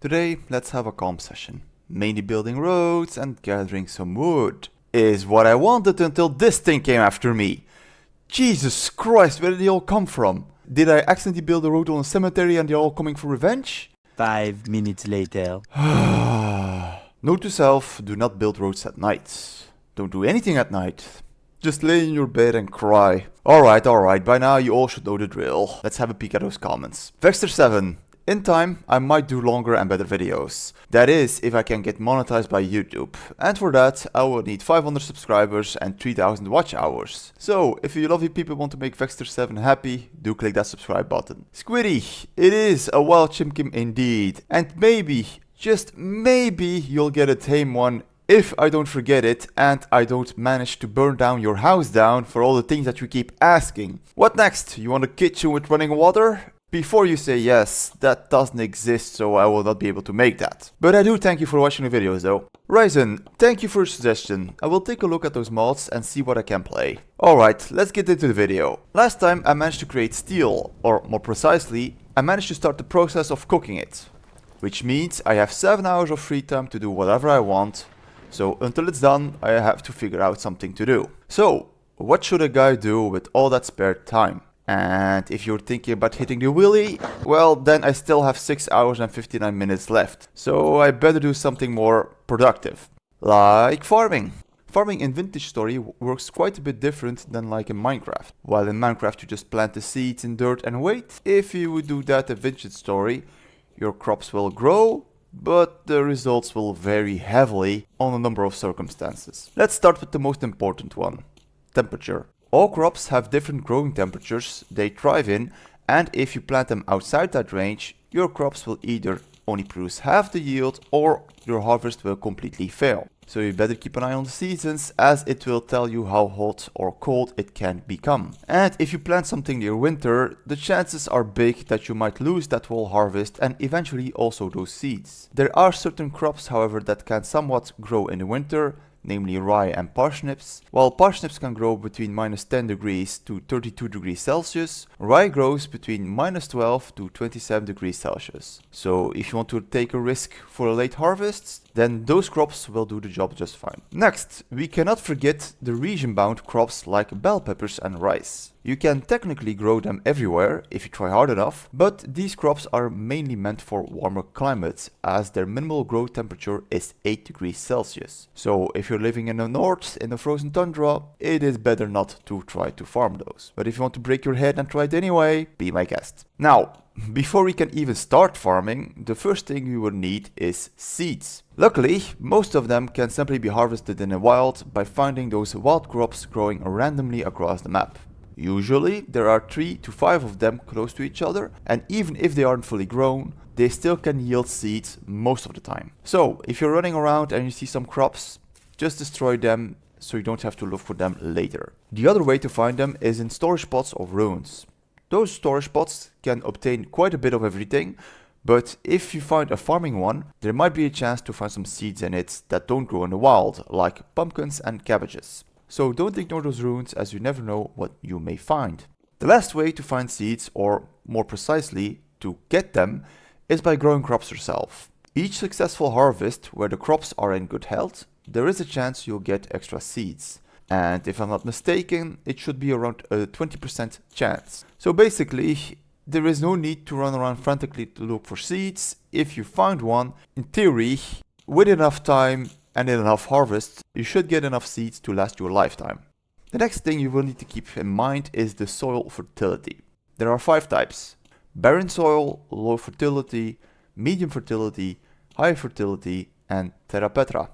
Today, let's have a calm session. Mainly building roads and gathering some wood is what I wanted until this thing came after me. Jesus Christ, where did they all come from? Did I accidentally build a road on a cemetery and they're all coming for revenge? 5 minutes later. Note to self, do not build roads at night. Don't do anything at night. Just lay in your bed and cry. Alright, by now you all should know the drill. Let's have a peek at those comments. Vexter7. In time, I might do longer and better videos. That is, if I can get monetized by YouTube. And for that, I will need 500 subscribers and 3000 watch hours. So, if you lovely people want to make Vexter7 happy, do click that subscribe button. Squiddy, it is a wild chimkim indeed. And maybe, just maybe, you'll get a tame one if I don't forget it and I don't manage to burn down your house down for all the things that you keep asking. What next? You want a kitchen with running water? Before you say yes, that doesn't exist, so I will not be able to make that. But I do thank you for watching the videos though. Ryzen, thank you for your suggestion. I will take a look at those mods and see what I can play. Alright, let's get into the video. Last time I managed to create steel, or more precisely, I managed to start the process of cooking it. Which means I have 7 hours of free time to do whatever I want. So until it's done, I have to figure out something to do. So, what should a guy do with all that spare time? And if you're thinking about hitting the wheelie, well then I still have 6 hours and 59 minutes left. So I better do something more productive. Like farming. Farming in Vintage Story works quite a bit different than like in Minecraft. While in Minecraft you just plant the seeds in dirt and wait. If you would do that in Vintage Story, your crops will grow, but the results will vary heavily on a number of circumstances. Let's start with the most important one. Temperature. All crops have different growing temperatures they thrive in, and if you plant them outside that range, your crops will either only produce half the yield or your harvest will completely fail. So you better keep an eye on the seasons, as it will tell you how hot or cold it can become. And if you plant something near winter, the chances are big that you might lose that whole harvest and eventually also those seeds. There are certain crops, however, that can somewhat grow in the winter, namely rye and parsnips. While parsnips can grow between -10 degrees to 32 degrees Celsius, rye grows between -12 to 27 degrees Celsius. So if you want to take a risk for a late harvest, then those crops will do the job just fine. Next, we cannot forget the region-bound crops like bell peppers and rice. You can technically grow them everywhere if you try hard enough, but these crops are mainly meant for warmer climates, as their minimal growth temperature is 8 degrees Celsius. So if you're living in the north, in the frozen tundra, it is better not to try to farm those. But if you want to break your head and try it anyway, be my guest. Now, before we can even start farming, the first thing you will need is seeds. Luckily, most of them can simply be harvested in the wild by finding those wild crops growing randomly across the map. Usually, there are 3 to 5 of them close to each other, and even if they aren't fully grown, they still can yield seeds most of the time. So, if you're running around and you see some crops, just destroy them so you don't have to look for them later. The other way to find them is in storage pots or ruins. Those storage pots can obtain quite a bit of everything, but if you find a farming one, there might be a chance to find some seeds in it that don't grow in the wild, like pumpkins and cabbages. So don't ignore those ruins, as you never know what you may find. The last way to find seeds, or more precisely, to get them, is by growing crops yourself. Each successful harvest where the crops are in good health, there is a chance you'll get extra seeds. And if I'm not mistaken, it should be around a 20% chance. So basically, there is no need to run around frantically to look for seeds. If you find one, in theory, with enough time and enough harvest, you should get enough seeds to last you a lifetime. The next thing you will need to keep in mind is the soil fertility. There are 5 types: barren soil, low fertility, medium fertility, high fertility, and terra petra.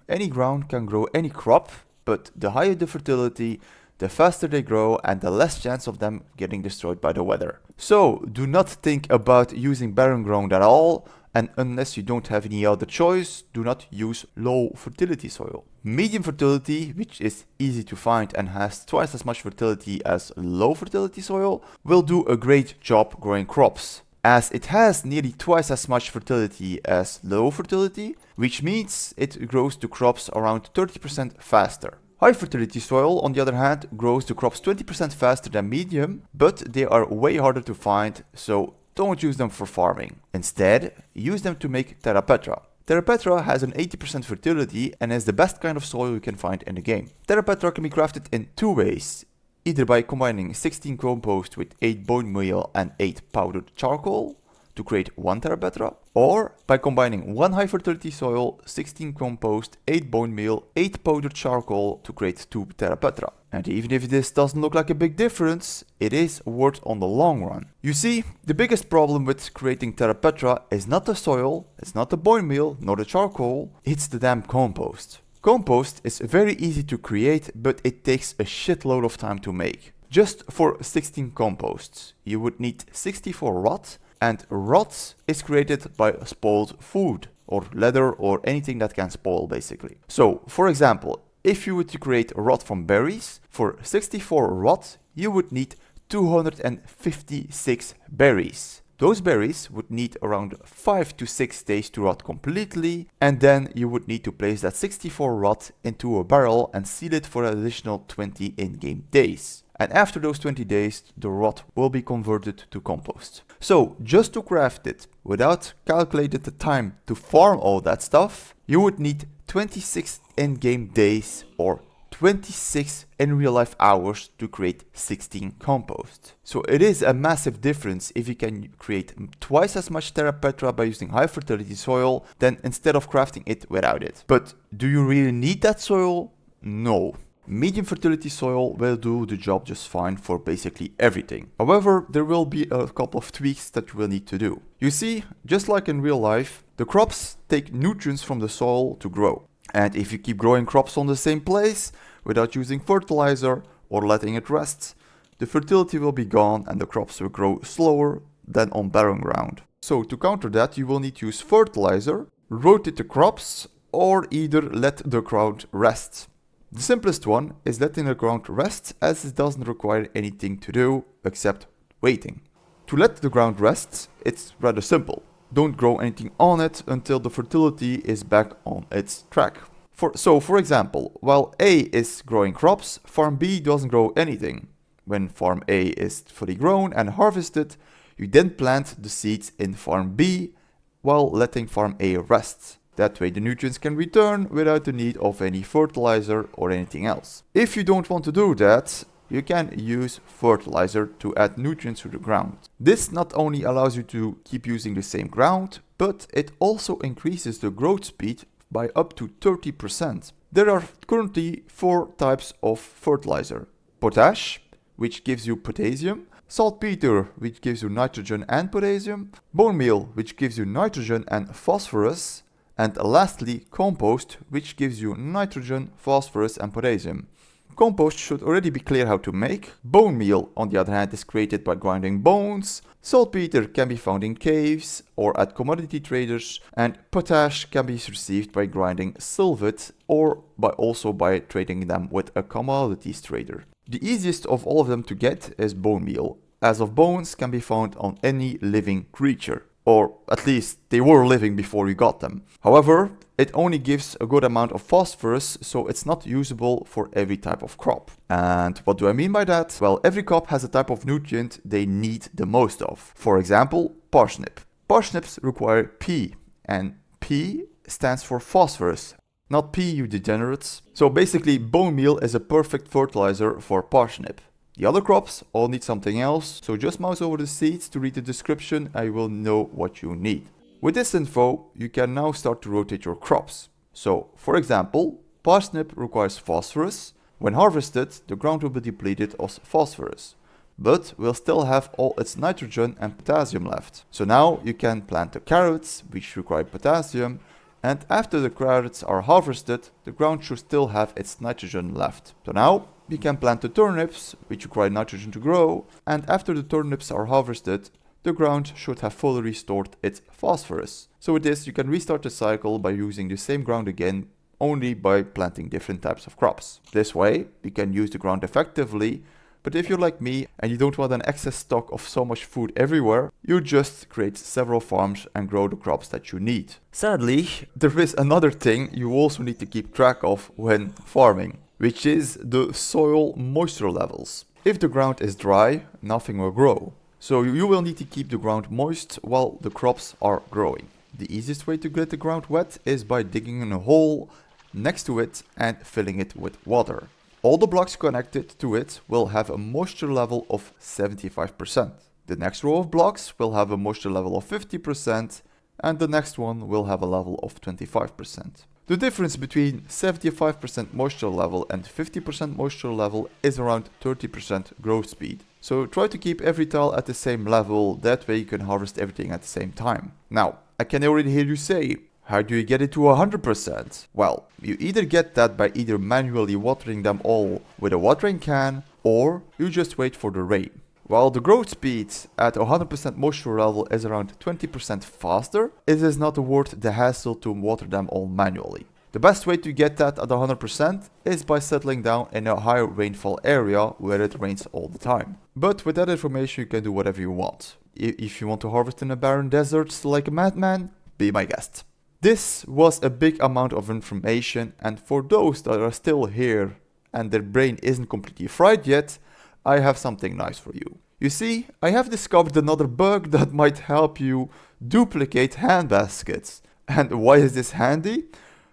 Any ground can grow any crop, but the higher the fertility, the faster they grow and the less chance of them getting destroyed by the weather. So do not think about using barren ground at all, and unless you don't have any other choice, do not use low fertility soil. Medium fertility, which is easy to find and has twice as much fertility as low fertility soil, will do a great job growing crops, as it has nearly twice as much fertility as low fertility, which means it grows the crops around 30% faster. High fertility soil, on the other hand, grows the crops 20% faster than medium, but they are way harder to find, so don't use them for farming. Instead, use them to make Terra Petra. Terra Petra has an 80% fertility and is the best kind of soil you can find in the game. Terra Petra can be crafted in two ways, either by combining 16 compost with 8 bone meal and 8 powdered charcoal to create 1 Terra Petra, or by combining 1 high fertility soil, 16 compost, 8 bone meal, 8 powdered charcoal to create 2 Terra Petra. And even if this doesn't look like a big difference, it is worth on the long run. You see, the biggest problem with creating Terra Petra is not the soil, it's not the bone meal, nor the charcoal, it's the damn compost. Compost is very easy to create, but it takes a shitload of time to make. Just for 16 composts, you would need 64 rot, and rot is created by spoiled food, or leather, or anything that can spoil basically. So, for example, if you were to create rot from berries, for 64 rot, you would need 256 berries. Those berries would need around 5 to 6 days to rot completely, and then you would need to place that 64 rot into a barrel and seal it for an additional 20 in-game days. And after those 20 days, the rot will be converted to compost. So, just to craft it, without calculating the time to farm all that stuff, you would need 26 in-game days or 26 in real life hours to create 16 compost. So it is a massive difference if you can create twice as much Terra Petra by using high fertility soil than instead of crafting it without it. But do you really need that soil? No. Medium fertility soil will do the job just fine for basically everything. However, there will be a couple of tweaks that you will need to do. You see, just like in real life, the crops take nutrients from the soil to grow. And if you keep growing crops on the same place without using fertilizer or letting it rest, the fertility will be gone and the crops will grow slower than on barren ground. So to counter that, you will need to use fertilizer, rotate the crops, or either let the ground rest. The simplest one is letting the ground rest, as it doesn't require anything to do except waiting. To let the ground rest, it's rather simple. Don't grow anything on it until the fertility is back on its track. For example, while A is growing crops, farm B doesn't grow anything. When farm A is fully grown and harvested, you then plant the seeds in farm B while letting farm A rest. That way the nutrients can return without the need of any fertilizer or anything else. If you don't want to do that, you can use fertilizer to add nutrients to the ground. This not only allows you to keep using the same ground, but it also increases the growth speed by up to 30%. There are currently 4 types of fertilizer. Potash, which gives you potassium, saltpeter, which gives you nitrogen and potassium, bone meal, which gives you nitrogen and phosphorus, and lastly, compost, which gives you nitrogen, phosphorus and potassium. Compost should already be clear how to make. Bone meal, on the other hand, is created by grinding bones. Saltpeter can be found in caves or at commodity traders, and potash can be received by grinding sylvate or also by trading them with a commodities trader. The easiest of all of them to get is bone meal, as of bones can be found on any living creature. Or at least they were living before you got them. However, it only gives a good amount of phosphorus, so it's not usable for every type of crop. And what do I mean by that? Well, every crop has a type of nutrient they need the most of. For example, parsnip. Parsnips require P, and P stands for phosphorus. Not P, you degenerates. So basically, bone meal is a perfect fertilizer for parsnip. The other crops all need something else, so just mouse over the seeds to read the description and you will know what you need. With this info, you can now start to rotate your crops. So, for example, parsnip requires phosphorus. When harvested, the ground will be depleted of phosphorus, but will still have all its nitrogen and potassium left. So now you can plant the carrots, which require potassium, and after the carrots are harvested, the ground should still have its nitrogen left. So now we can plant the turnips, which require nitrogen to grow, and after the turnips are harvested, the ground should have fully restored its phosphorus. So with this, you can restart the cycle by using the same ground again, only by planting different types of crops. This way, you can use the ground effectively, but if you're like me and you don't want an excess stock of so much food everywhere, you just create several farms and grow the crops that you need. Sadly, there is another thing you also need to keep track of when farming, which is the soil moisture levels. If the ground is dry, nothing will grow. So you will need to keep the ground moist while the crops are growing. The easiest way to get the ground wet is by digging a hole next to it and filling it with water. All the blocks connected to it will have a moisture level of 75%. The next row of blocks will have a moisture level of 50%, and the next one will have a level of 25%. The difference between 75% moisture level and 50% moisture level is around 30% growth speed. So try to keep every tile at the same level, that way you can harvest everything at the same time. Now, I can already hear you say, how do you get it to 100%? Well, you either get that by either manually watering them all with a watering can, or you just wait for the rain. While the growth speed at 100% moisture level is around 20% faster, it is not worth the hassle to water them all manually. The best way to get that at 100% is by settling down in a high rainfall area where it rains all the time. But with that information you can do whatever you want. If you want to harvest in a barren desert like a madman, be my guest. This was a big amount of information, and for those that are still here and their brain isn't completely fried yet, I have something nice for you. You see, I have discovered another bug that might help you duplicate hand baskets. And why is this handy?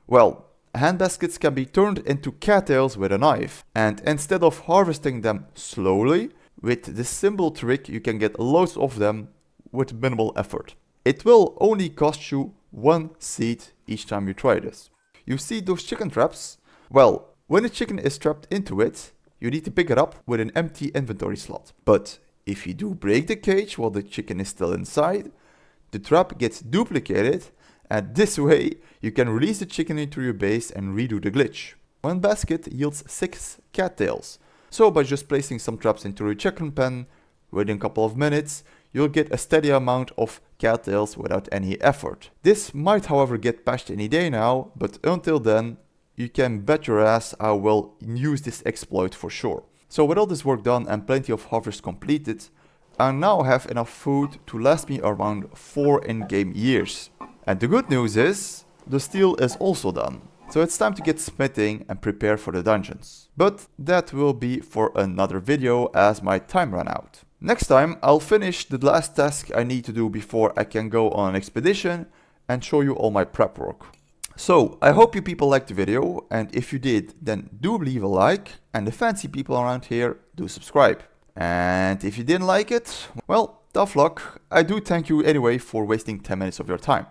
Well, hand baskets can be turned into cattails with a knife, and instead of harvesting them slowly, with this simple trick you can get loads of them with minimal effort. It will only cost you 1 seed each time you try this. You see those chicken traps? Well, when a chicken is trapped into it, you need to pick it up with an empty inventory slot. But if you do break the cage while the chicken is still inside, the trap gets duplicated, and this way you can release the chicken into your base and redo the glitch. One basket yields 6 cattails, so by just placing some traps into your chicken pen, within a couple of minutes, you'll get a steady amount of cattails without any effort. This might however get patched any day now, but until then, you can bet your ass I will use this exploit for sure. So with all this work done and plenty of harvest completed, I now have enough food to last me around 4 in-game years. And the good news is, the steel is also done. So it's time to get smithing and prepare for the dungeons. But that will be for another video as my time ran out. Next time I'll finish the last task I need to do before I can go on an expedition and show you all my prep work. So, I hope you people liked the video, and if you did, then do leave a like, and the fancy people around here, do subscribe. And if you didn't like it, well, tough luck. I do thank you anyway for wasting 10 minutes of your time.